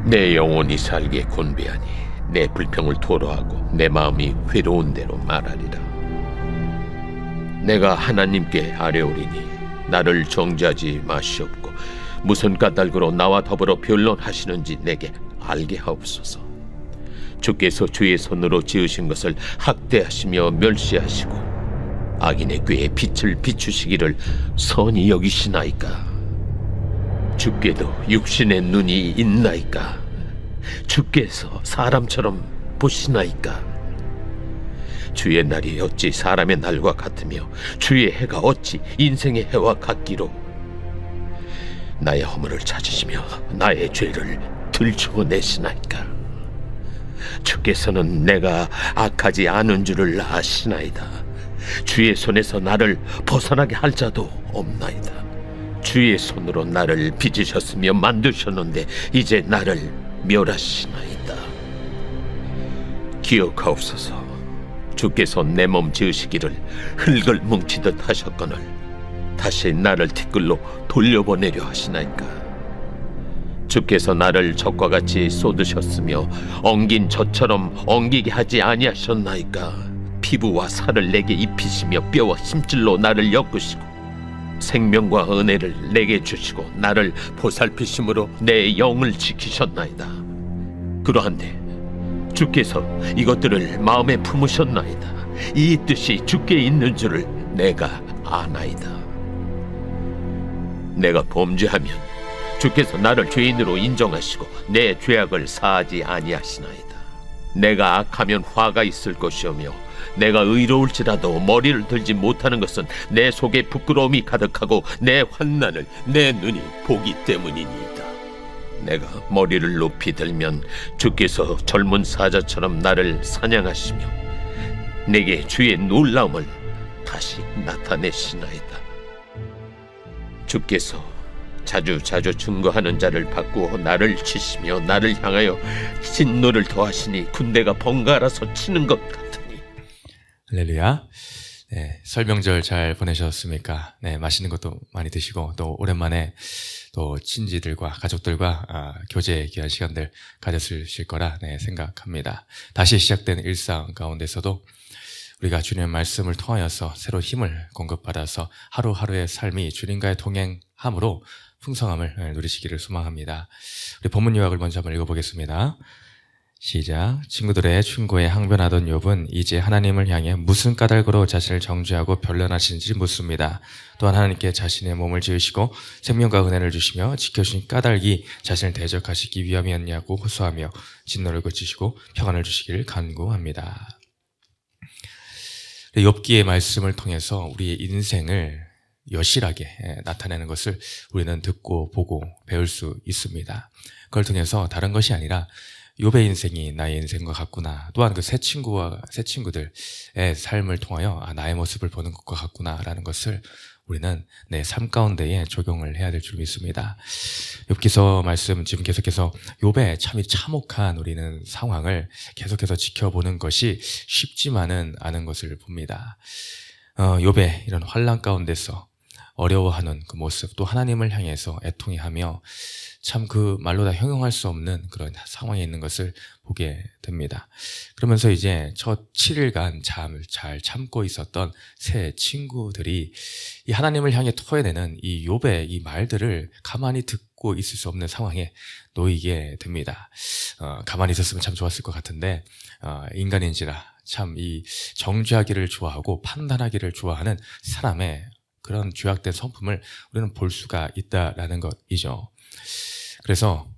내 영혼이 살게 곤배하니 내 불평을 토로하고 내 마음이 괴로운 대로 말하리라. 내가 하나님께 아뢰오리니 나를 정죄하지 마시옵고 무슨 까닭으로 나와 더불어 변론하시는지 내게 알게 하옵소서. 주께서 주의 손으로 지으신 것을 학대하시며 멸시하시고 악인의 꾀에 빛을 비추시기를 선히 여기시나이까? 주께도 육신의 눈이 있나이까? 주께서 사람처럼 보시나이까? 주의 날이 어찌 사람의 날과 같으며 주의 해가 어찌 인생의 해와 같기로? 나의 허물을 찾으시며 나의 죄를 들추어내시나이까? 주께서는 내가 악하지 않은 줄을 아시나이다. 주의 손에서 나를 벗어나게 할 자도 없나이다. 주의 손으로 나를 빚으셨으며 만드셨는데 이제 나를 멸하시나이다. 기억하옵소서. 주께서 내 몸 지으시기를 흙을 뭉치듯 하셨거늘 다시 나를 티끌로 돌려보내려 하시나이까? 주께서 나를 젖과 같이 쏟으셨으며 엉긴 젖처럼 엉기게 하지 아니하셨나이까? 피부와 살을 내게 입히시며 뼈와 힘줄로 나를 엮으시고 생명과 은혜를 내게 주시고 나를 보살피심으로 내 영을 지키셨나이다. 그러한데 주께서 이것들을 마음에 품으셨나이다. 이 뜻이 주께 있는 줄을 내가 아나이다. 내가 범죄하면 주께서 나를 죄인으로 인정하시고 내 죄악을 사하지 아니하시나이다. 내가 악하면 화가 있을 것이오며 내가 의로울지라도 머리를 들지 못하는 것은 내 속에 부끄러움이 가득하고 내 환난을 내 눈이 보기 때문이니이다. 내가 머리를 높이 들면 주께서 젊은 사자처럼 나를 사냥하시며 내게 주의 놀라움을 다시 나타내시나이다. 주께서 자주 증거하는 자를 바꾸어 나를 치시며 나를 향하여 진노를 더하시니 군대가 번갈아서 치는 것 같으니. 할렐루야. 네, 설명절 잘 보내셨습니까? 네, 맛있는 것도 많이 드시고 또 오랜만에 또 친지들과 가족들과 교제 귀한 시간들 가졌을 거라 생각합니다. 다시 시작된 일상 가운데서도 우리가 주님의 말씀을 통하여서 새로 힘을 공급받아서 하루하루의 삶이 주님과의 동행함으로 풍성함을 누리시기를 소망합니다. 우리 본문 요약을 먼저 한번 읽어보겠습니다. 시작. 친구들의 충고에 항변하던 욥은 이제 하나님을 향해 무슨 까닭으로 자신을 정죄하고 변론하시는지 묻습니다. 또한 하나님께 자신의 몸을 지으시고 생명과 은혜를 주시며 지켜주신 까닭이 자신을 대적하시기 위함이었냐고 호소하며 진노를 그치시고 평안을 주시기를 간구합니다. 욥기의 말씀을 통해서 우리의 인생을 여실하게 나타내는 것을 우리는 듣고 보고 배울 수 있습니다. 그걸 통해서 다른 것이 아니라 욥의 인생이 나의 인생과 같구나, 또한 그 새 친구들의 삶을 통하여 나의 모습을 보는 것과 같구나라는 것을 우리는 내 삶 가운데에 적용을 해야 될 줄 믿습니다. 욥기서 말씀 지금 계속해서 욥의 참 참혹한 우리는 상황을 계속해서 지켜보는 것이 쉽지만은 않은 것을 봅니다. 욥의 이런 환난 가운데서 어려워하는 그 모습, 또 하나님을 향해서 애통해하며 참 그 말로 다 형용할 수 없는 그런 상황에 있는 것을 보게 됩니다. 그러면서 이제 첫 7일간 잠을 잘 참고 있었던 세 친구들이 이 하나님을 향해 토해내는 이 욥의 이 말들을 가만히 듣고 있을 수 없는 상황에 놓이게 됩니다. 가만히 있었으면 참 좋았을 것 같은데 인간인지라 참 이 정죄하기를 좋아하고 판단하기를 좋아하는 사람의 그런 죄악된 성품을 우리는 볼 수가 있다라는 것이죠. 그래서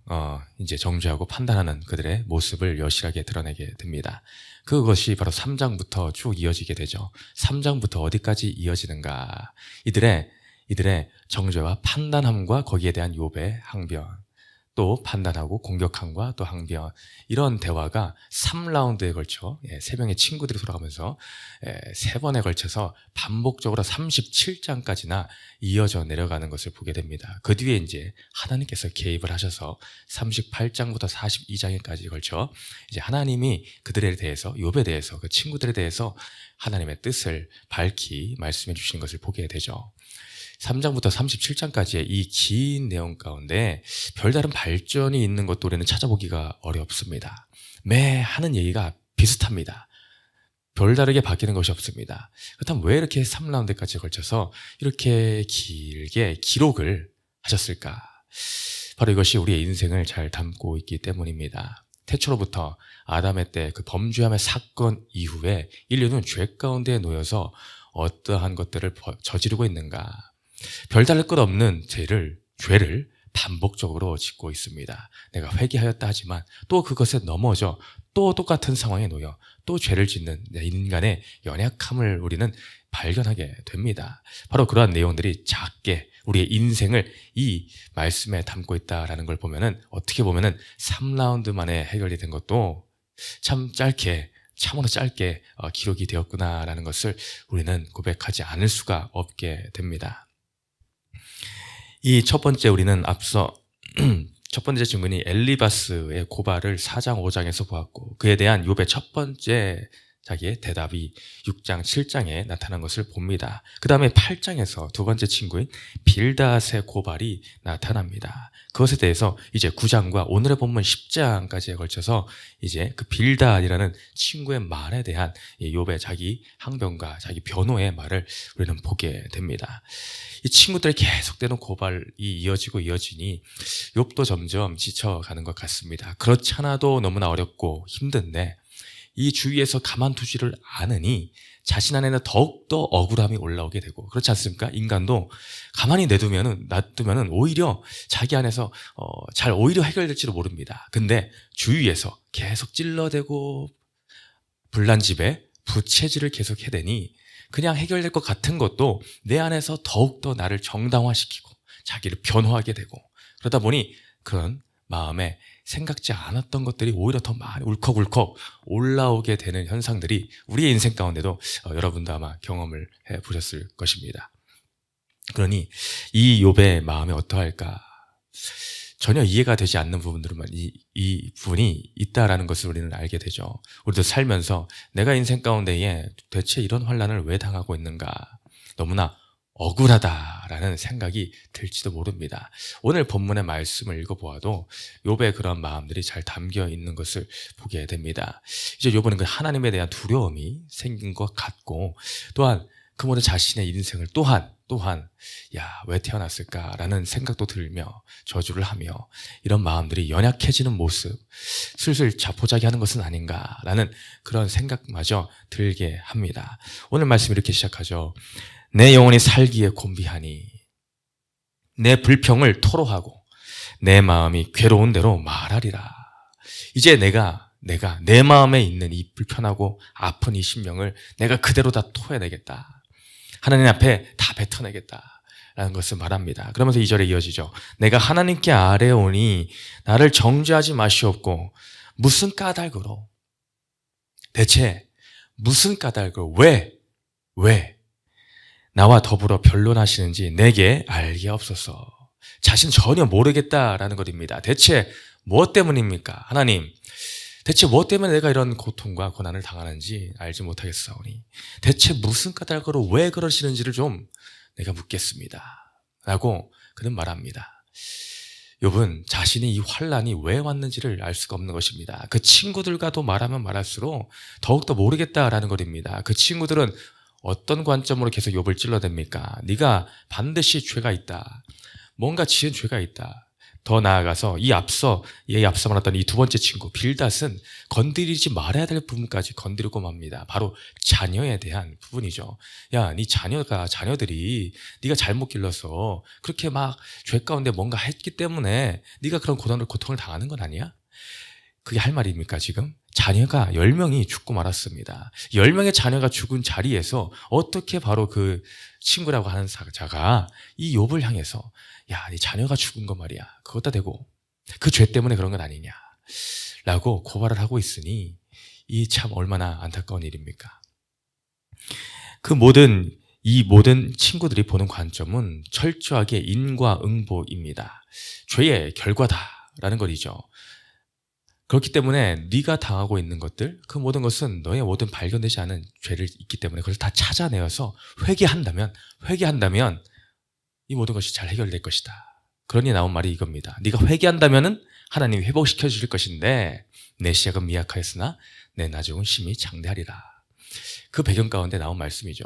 이제 정죄하고 판단하는 그들의 모습을 여실하게 드러내게 됩니다. 그것이 바로 3장부터 쭉 이어지게 되죠. 3장부터 어디까지 이어지는가? 이들의 정죄와 판단함과 거기에 대한 욥의 항변, 또 판단하고 공격함과 또 항변, 이런 대화가 3라운드에 걸쳐 3명의 친구들이 돌아가면서 3번에 걸쳐서 반복적으로 37장까지나 이어져 내려가는 것을 보게 됩니다. 그 뒤에 이제 하나님께서 개입을 하셔서 38장부터 42장에까지 걸쳐 이제 하나님이 그들에 대해서, 욥에 대해서, 그 친구들에 대해서 하나님의 뜻을 밝히 말씀해 주시는 것을 보게 되죠. 3장부터 37장까지의 이 긴 내용 가운데 별다른 발전이 있는 것도 우리는 찾아보기가 어렵습니다. 매 하는 얘기가 비슷합니다. 별다르게 바뀌는 것이 없습니다. 그렇다면 왜 이렇게 3라운드까지 걸쳐서 이렇게 길게 기록을 하셨을까? 바로 이것이 우리의 인생을 잘 담고 있기 때문입니다. 태초로부터 아담의 때 그 범죄함의 사건 이후에 인류는 죄 가운데 놓여서 어떠한 것들을 저지르고 있는가? 별다를 것 없는 죄를 반복적으로 짓고 있습니다. 내가 회개하였다 하지만 또 그것에 넘어져 또 똑같은 상황에 놓여 또 죄를 짓는 인간의 연약함을 우리는 발견하게 됩니다. 바로 그러한 내용들이 작게 우리의 인생을 이 말씀에 담고 있다라는 걸 보면은 어떻게 보면은 3라운드 만에 해결이 된 것도 참 참으로 짧게 기록이 되었구나라는 것을 우리는 고백하지 않을 수가 없게 됩니다. 이 첫 번째 우리는 앞서 첫 번째 증거인 엘리바스의 고발을 4장 5장에서 보았고 그에 대한 욥의 첫 번째 자기의 대답이 6장 7장에 나타난 것을 봅니다. 그 다음에 8장에서 두 번째 친구인 빌닷의 고발이 나타납니다. 그것에 대해서 이제 9장과 오늘의 본문 10장까지에 걸쳐서 이제 그 빌닷이라는 친구의 말에 대한 욥의 자기 항변과 자기 변호의 말을 우리는 보게 됩니다. 이 친구들의 계속되는 고발이 이어지니 욥도 점점 지쳐가는 것 같습니다. 그렇지 않아도 너무나 어렵고 힘든데 이 주위에서 가만두지를 않으니 자신 안에는 더욱더 억울함이 올라오게 되고 그렇지 않습니까? 인간도 가만히 놔두면은 오히려 자기 안에서 잘 오히려 해결될지도 모릅니다. 근데 주위에서 계속 찔러대고 불난집에 부채질을 계속 해대니 그냥 해결될 것 같은 것도 내 안에서 더욱더 나를 정당화시키고 자기를 변호하게 되고 그러다 보니 그런 마음에 생각지 않았던 것들이 오히려 더 많이 울컥울컥 올라오게 되는 현상들이 우리의 인생 가운데도 여러분도 아마 경험을 해보셨을 것입니다. 그러니 이 욥의 마음이 어떠할까? 전혀 이해가 되지 않는 부분들만 이 부분이 있다라는 것을 우리는 알게 되죠. 우리도 살면서 내가 인생 가운데에 대체 이런 환난을 왜 당하고 있는가? 너무나 억울하다라는 생각이 들지도 모릅니다. 오늘 본문의 말씀을 읽어보아도 욥의 그런 마음들이 잘 담겨 있는 것을 보게 됩니다. 이제 욥은 그 하나님에 대한 두려움이 생긴 것 같고 또한 그 모든 자신의 인생을 또한 왜 태어났을까라는 생각도 들며 저주를 하며 이런 마음들이 연약해지는 모습 슬슬 자포자기하는 것은 아닌가라는 그런 생각마저 들게 합니다. 오늘 말씀 이렇게 시작하죠. 내 영혼이 살기에 곤비하니 내 불평을 토로하고 내 마음이 괴로운 대로 말하리라. 이제 내가 내 마음에 있는 이 불편하고 아픈 이 심령을 내가 그대로 다 토해내겠다. 하나님 앞에 다 뱉어내겠다라는 것을 말합니다. 그러면서 2절에 이어지죠. 내가 하나님께 아뢰오니 나를 정죄하지 마시옵고 무슨 까닭으로 대체 무슨 까닭으로 왜 나와 더불어 변론하시는지 내게 알게 없소서. 자신 전혀 모르겠다라는 것입니다. 대체 무엇 때문입니까? 하나님, 대체 무엇 때문에 내가 이런 고통과 고난을 당하는지 알지 못하겠사오니 대체 무슨 까닭으로 왜 그러시는지를 좀 내가 묻겠습니다. 라고 그는 말합니다. 욥은 자신이 이 환난이 왜 왔는지를 알 수가 없는 것입니다. 그 친구들과도 말하면 말할수록 더욱더 모르겠다라는 것입니다. 그 친구들은 어떤 관점으로 계속 욥을 찔러댑니까? 네가 반드시 죄가 있다. 뭔가 지은 죄가 있다. 더 나아가서 앞서 말했던 이 두 번째 친구 빌닷은 건드리지 말아야 될 부분까지 건드리고 맙니다. 바로 자녀에 대한 부분이죠. 야, 네 자녀들이 네가 잘못 길러서 그렇게 막 죄 가운데 뭔가 했기 때문에 네가 그런 고통을 당하는 건 아니야? 그게 할 말입니까 지금? 자녀가 10명이 죽고 말았습니다. 10명의 자녀가 죽은 자리에서 어떻게 바로 그 친구라고 하는 자가 이 욥을 향해서 야, 네 자녀가 죽은 거 말이야. 그것다 대고 그 죄 때문에 그런 건 아니냐 라고 고발을 하고 있으니 이 참 얼마나 안타까운 일입니까? 이 모든 친구들이 보는 관점은 철저하게 인과응보입니다. 죄의 결과다라는 것이죠. 그렇기 때문에 네가 당하고 있는 것들, 그 모든 것은 너의 모든 발견되지 않은 죄를 있기 때문에 그걸 다 찾아내어서 회개한다면 이 모든 것이 잘 해결될 것이다. 그러니 나온 말이 이겁니다. 네가 회개한다면은 하나님이 회복시켜 주실 것인데 내 시작은 미약하였으나 내 나중은 심히 장대하리라. 그 배경 가운데 나온 말씀이죠.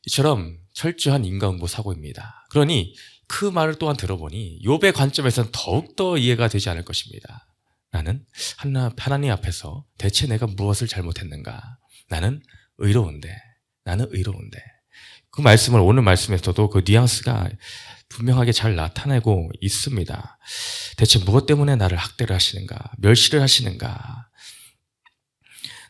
이처럼 철저한 인과응보 사고입니다. 그러니 그 말을 또한 들어보니 욥의 관점에서는 더욱더 이해가 되지 않을 것입니다. 나는 하나님 앞에서 대체 내가 무엇을 잘못했는가? 나는 의로운데 그 말씀을 오늘 말씀에서도 그 뉘앙스가 분명하게 잘 나타내고 있습니다. 대체 무엇 때문에 나를 학대를 하시는가? 멸시를 하시는가?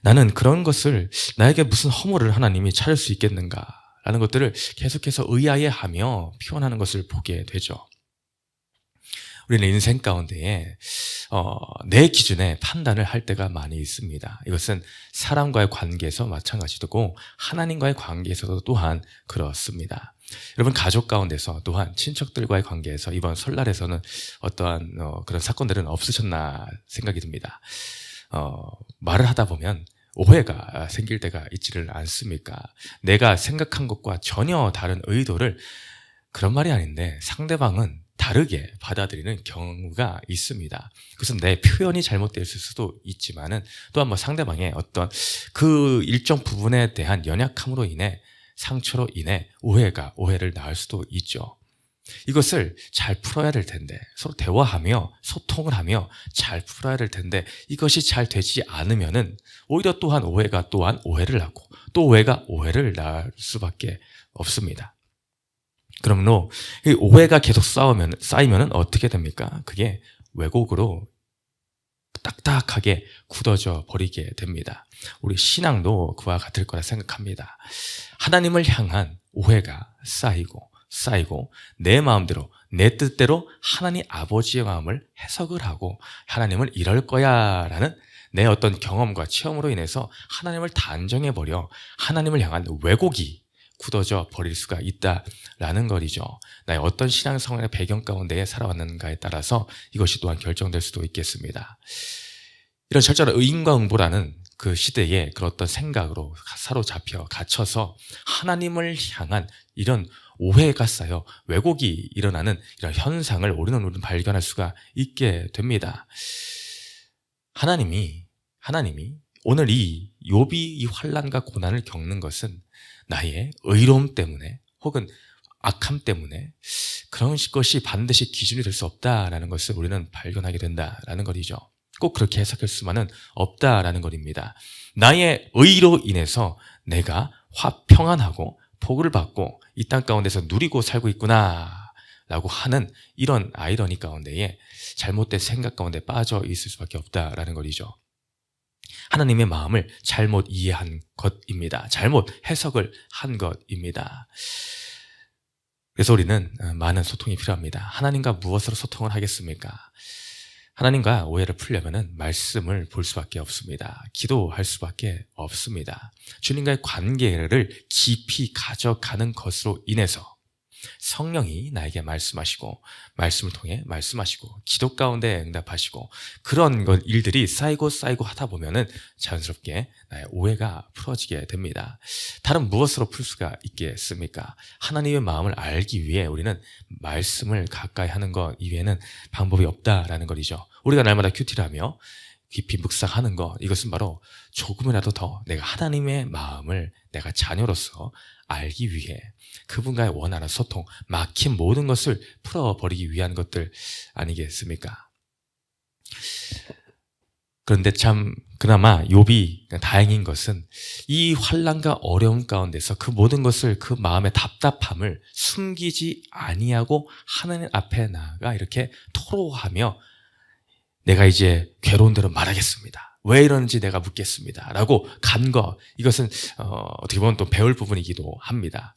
나는 그런 것을 나에게 무슨 허물을 하나님이 찾을 수 있겠는가? 라는 것들을 계속해서 의아해하며 표현하는 것을 보게 되죠. 우리는 인생 가운데에 내 기준에 판단을 할 때가 많이 있습니다. 이것은 사람과의 관계에서 마찬가지고 하나님과의 관계에서도 또한 그렇습니다. 여러분 가족 가운데서 또한 친척들과의 관계에서 이번 설날에서는 어떠한 그런 사건들은 없으셨나 생각이 듭니다. 말을 하다 보면 오해가 생길 때가 있지를 않습니까? 내가 생각한 것과 전혀 다른 의도를 그런 말이 아닌데 상대방은 다르게 받아들이는 경우가 있습니다. 그래서 내 표현이 잘못될 수도 있지만은 또한 상대방의 어떤 그 일정 부분에 대한 연약함으로 인해 상처로 인해 오해를 낳을 수도 있죠. 이것을 잘 풀어야 될 텐데 서로 대화하며 소통을 하며 잘 풀어야 될 텐데 이것이 잘 되지 않으면은 오히려 또한 오해가 또한 오해를 낳고 또 오해가 오해를 낳을 수밖에 없습니다. 그러므로 이 오해가 계속 쌓이면 어떻게 됩니까? 그게 왜곡으로 딱딱하게 굳어져 버리게 됩니다. 우리 신앙도 그와 같을 거라 생각합니다. 하나님을 향한 오해가 쌓이고 내 마음대로 내 뜻대로 하나님 아버지의 마음을 해석을 하고 하나님을 이럴 거야 라는 내 어떤 경험과 체험으로 인해서 하나님을 단정해버려 하나님을 향한 왜곡이 굳어져 버릴 수가 있다라는 거리죠. 나의 어떤 신앙 생활의 배경 가운데 살아왔는가에 따라서 이것이 또한 결정될 수도 있겠습니다. 이런 철저한 의인과응보라는 그 시대의 그런 어떤 생각으로 사로잡혀 갇혀서 하나님을 향한 이런 오해가 쌓여 왜곡이 일어나는 이런 현상을 우리는 발견할 수가 있게 됩니다. 하나님이 오늘 이 욥이 이 환난과 고난을 겪는 것은 나의 의로움 때문에 혹은 악함 때문에 그런 것이 반드시 기준이 될 수 없다라는 것을 우리는 발견하게 된다라는 것이죠. 꼭 그렇게 해석할 수만은 없다라는 것입니다. 나의 의로 인해서 내가 평안하고 복을 받고 이 땅 가운데서 누리고 살고 있구나 라고 하는 이런 아이러니 가운데에 잘못된 생각 가운데 빠져 있을 수밖에 없다라는 것이죠. 하나님의 마음을 잘못 이해한 것입니다. 잘못 해석을 한 것입니다. 그래서 우리는 많은 소통이 필요합니다. 하나님과 무엇으로 소통을 하겠습니까? 하나님과 오해를 풀려면 말씀을 볼 수밖에 없습니다. 기도할 수밖에 없습니다. 주님과의 관계를 깊이 가져가는 것으로 인해서 성령이 나에게 말씀하시고 말씀을 통해 말씀하시고 기도 가운데 응답하시고 그런 일들이 쌓이고 하다 보면은 자연스럽게 나의 오해가 풀어지게 됩니다. 다른 무엇으로 풀 수가 있겠습니까? 하나님의 마음을 알기 위해 우리는 말씀을 가까이 하는 것 이외에는 방법이 없다라는 것이죠. 우리가 날마다 큐티를 하며 깊이 묵상하는 것, 이것은 바로 조금이라도 더 내가 하나님의 마음을 내가 자녀로서 알기 위해 그분과의 원하는 소통, 막힌 모든 것을 풀어버리기 위한 것들 아니겠습니까? 그런데 참 그나마 욥이 다행인 것은 이 환난과 어려움 가운데서 그 모든 것을 그 마음의 답답함을 숨기지 아니하고 하나님 앞에 나아가 이렇게 토로하며 내가 이제 괴로운 대로 말하겠습니다. 왜 이러는지 내가 묻겠습니다. 라고 간 것, 이것은 어떻게 보면 또 배울 부분이기도 합니다.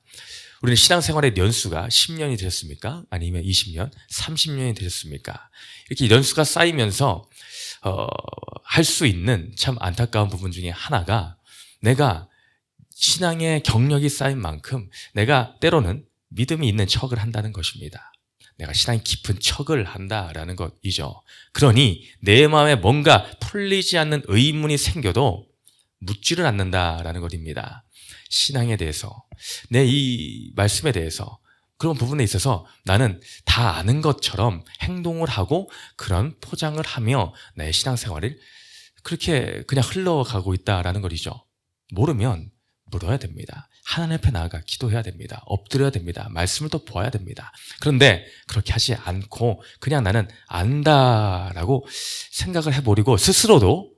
우리는 신앙생활의 연수가 10년이 되셨습니까? 아니면 20년, 30년이 되셨습니까? 이렇게 연수가 쌓이면서 할 수 있는 참 안타까운 부분 중에 하나가 내가 신앙의 경력이 쌓인 만큼 내가 때로는 믿음이 있는 척을 한다는 것입니다. 내가 신앙이 깊은 척을 한다라는 것이죠. 그러니 내 마음에 뭔가 풀리지 않는 의문이 생겨도 묻지를 않는다라는 것입니다. 신앙에 대해서, 내 이 말씀에 대해서 그런 부분에 있어서 나는 다 아는 것처럼 행동을 하고 그런 포장을 하며 내 신앙생활을 그렇게 그냥 흘러가고 있다라는 것이죠. 모르면 물어야 됩니다. 하나님 앞에 나아가 기도해야 됩니다. 엎드려야 됩니다. 말씀을 또 보아야 됩니다. 그런데 그렇게 하지 않고 그냥 나는 안다라고 생각을 해버리고 스스로도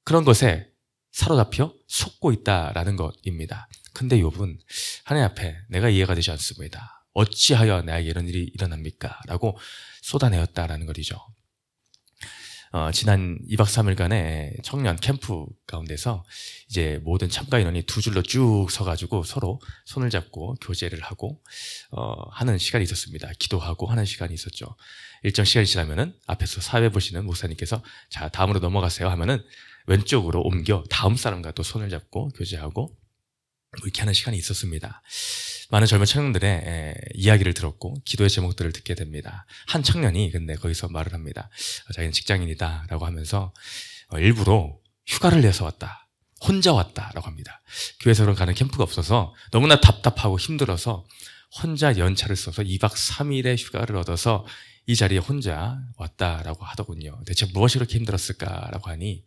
그런 것에 사로잡혀 속고 있다라는 것입니다. 근데 욥은 하나님 앞에 내가 이해가 되지 않습니다. 어찌하여 나에게 이런 일이 일어납니까? 라고 쏟아내었다라는 것이죠. 지난 2박 3일간의 청년 캠프 가운데서 이제 모든 참가 인원이 두 줄로 쭉 서가지고 서로 손을 잡고 교제를 하고 하는 시간이 있었습니다. 기도하고 하는 시간이 있었죠. 일정 시간이 지나면은 앞에서 사회 보시는 목사님께서 자 다음으로 넘어가세요 하면은 왼쪽으로 옮겨 다음 사람과 또 손을 잡고 교제하고 이렇게 하는 시간이 있었습니다. 많은 젊은 청년들의 이야기를 들었고 기도의 제목들을 듣게 됩니다. 한 청년이 근데 거기서 말을 합니다. 자기는 직장인이다 라고 하면서 일부러 휴가를 내서 왔다. 혼자 왔다 라고 합니다. 교회에서 그런 가는 캠프가 없어서 너무나 답답하고 힘들어서 혼자 연차를 써서 2박 3일의 휴가를 얻어서 이 자리에 혼자 왔다라고 하더군요. 대체 무엇이 그렇게 힘들었을까라고 하니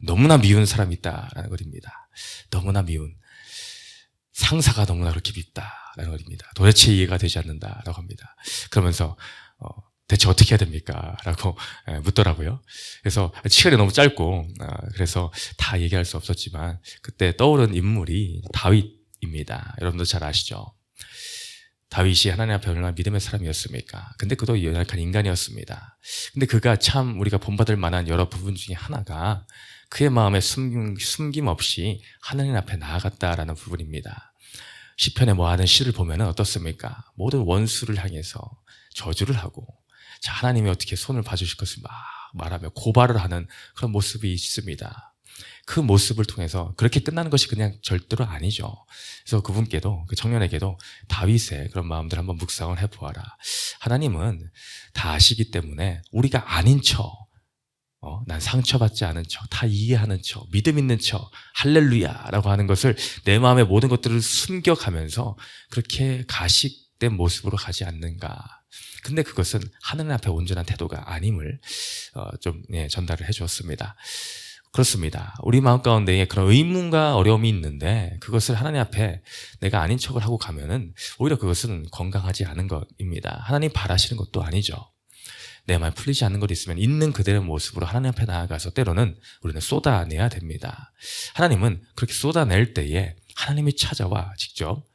너무나 미운 사람이 있다라는 것입니다. 너무나 미운. 상사가 너무나 그렇게 밉다라는 것입니다. 도대체 이해가 되지 않는다라고 합니다. 그러면서 대체 어떻게 해야 됩니까? 라고 묻더라고요. 그래서 시간이 너무 짧고 그래서 다 얘기할 수 없었지만 그때 떠오른 인물이 다윗입니다. 여러분도 잘 아시죠? 다윗이 하나님 앞에 얼마나 믿음의 사람이었습니까? 근데 그도 연약한 인간이었습니다. 근데 그가 참 우리가 본받을 만한 여러 부분 중에 하나가 그의 마음에 숨김없이 하나님 앞에 나아갔다라는 부분입니다. 시편에 하는 시를 보면 어떻습니까? 모든 원수를 향해서 저주를 하고 자 하나님이 어떻게 손을 봐주실 것을 막 말하며 고발을 하는 그런 모습이 있습니다. 그 모습을 통해서 그렇게 끝나는 것이 그냥 절대로 아니죠. 그래서 그분께도 그 청년에게도 다윗의 그런 마음들 한번 묵상을 해보아라. 하나님은 다 아시기 때문에 우리가 아닌 척 난 상처받지 않은 척, 다 이해하는 척, 믿음 있는 척, 할렐루야 라고 하는 것을 내 마음의 모든 것들을 숨겨가면서 그렇게 가식된 모습으로 가지 않는가. 근데 그것은 하나님 앞에 온전한 태도가 아님을 전달을 해주었습니다. 그렇습니다. 우리 마음 가운데에 그런 의문과 어려움이 있는데 그것을 하나님 앞에 내가 아닌 척을 하고 가면은 오히려 그것은 건강하지 않은 것입니다. 하나님 바라시는 것도 아니죠. 내 마음에 풀리지 않는 것이 있으면 있는 그대로의 모습으로 하나님 앞에 나아가서 때로는 우리는 쏟아내야 됩니다. 하나님은 그렇게 쏟아낼 때에 하나님이 찾아와 직접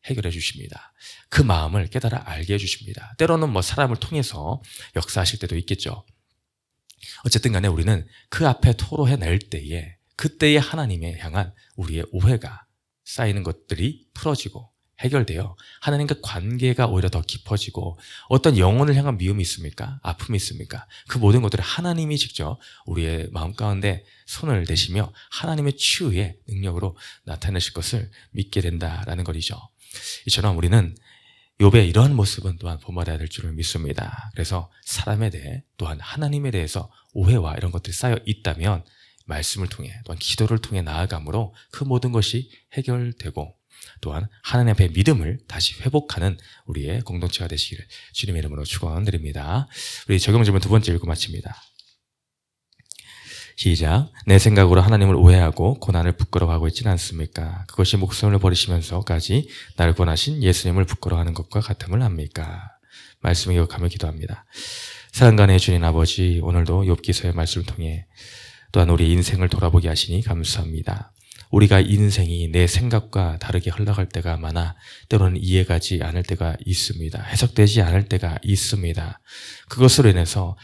해결해 주십니다. 그 마음을 깨달아 알게 해주십니다. 때로는 사람을 통해서 역사하실 때도 있겠죠. 어쨌든 간에 우리는 그 앞에 토로해낼 때에 그때의 하나님에 향한 우리의 오해가 쌓이는 것들이 풀어지고 해결되어 하나님과 관계가 오히려 더 깊어지고 어떤 영혼을 향한 미움이 있습니까? 아픔이 있습니까? 그 모든 것들을 하나님이 직접 우리의 마음 가운데 손을 대시며 하나님의 치유의 능력으로 나타내실 것을 믿게 된다라는 것이죠. 이처럼 우리는 욥의 이러한 모습은 또한 본받아야 될 줄을 믿습니다. 그래서 사람에 대해 또한 하나님에 대해서 오해와 이런 것들이 쌓여 있다면 말씀을 통해 또한 기도를 통해 나아감으로 그 모든 것이 해결되고 또한 하나님 앞에 믿음을 다시 회복하는 우리의 공동체가 되시기를 주님의 이름으로 축원드립니다. 우리 적용 질문 두 번째 읽고 마칩니다. 시작. 내 생각으로 하나님을 오해하고 고난을 부끄러워하고 있지는 않습니까? 그것이 목숨을 버리시면서까지 나를 구원하신 예수님을 부끄러워하는 것과 같음을 합니까? 말씀을 기억하며 기도합니다. 사랑간의 주님 아버지, 오늘도 욥기서의 말씀을 통해 또한 우리 인생을 돌아보게 하시니 감사합니다. 우리가 인생이 내 생각과 다르게 흘러갈 때가 많아 때로는 이해가지 않을 때가 있습니다. 해석되지 않을 때가 있습니다. 그것으로 인해서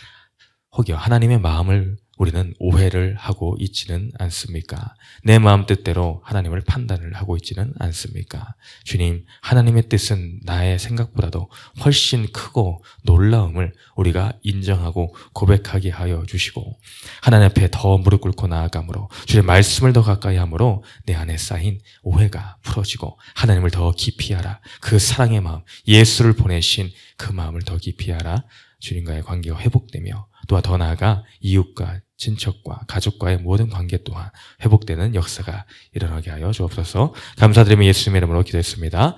혹여 하나님의 마음을 우리는 오해를 하고 있지는 않습니까? 내 마음 뜻대로 하나님을 판단을 하고 있지는 않습니까? 주님, 하나님의 뜻은 나의 생각보다도 훨씬 크고 놀라움을 우리가 인정하고 고백하게 하여 주시고 하나님 앞에 더 무릎 꿇고 나아감으로 주의 말씀을 더 가까이 함으로 내 안에 쌓인 오해가 풀어지고 하나님을 더 깊이 알아 그 사랑의 마음, 예수를 보내신 그 마음을 더 깊이 알아 주님과의 관계가 회복되며 또한 더 나아가 이웃과 친척과 가족과의 모든 관계 또한 회복되는 역사가 일어나게 하여 주옵소서. 감사드리며 예수님의 이름으로 기도했습니다.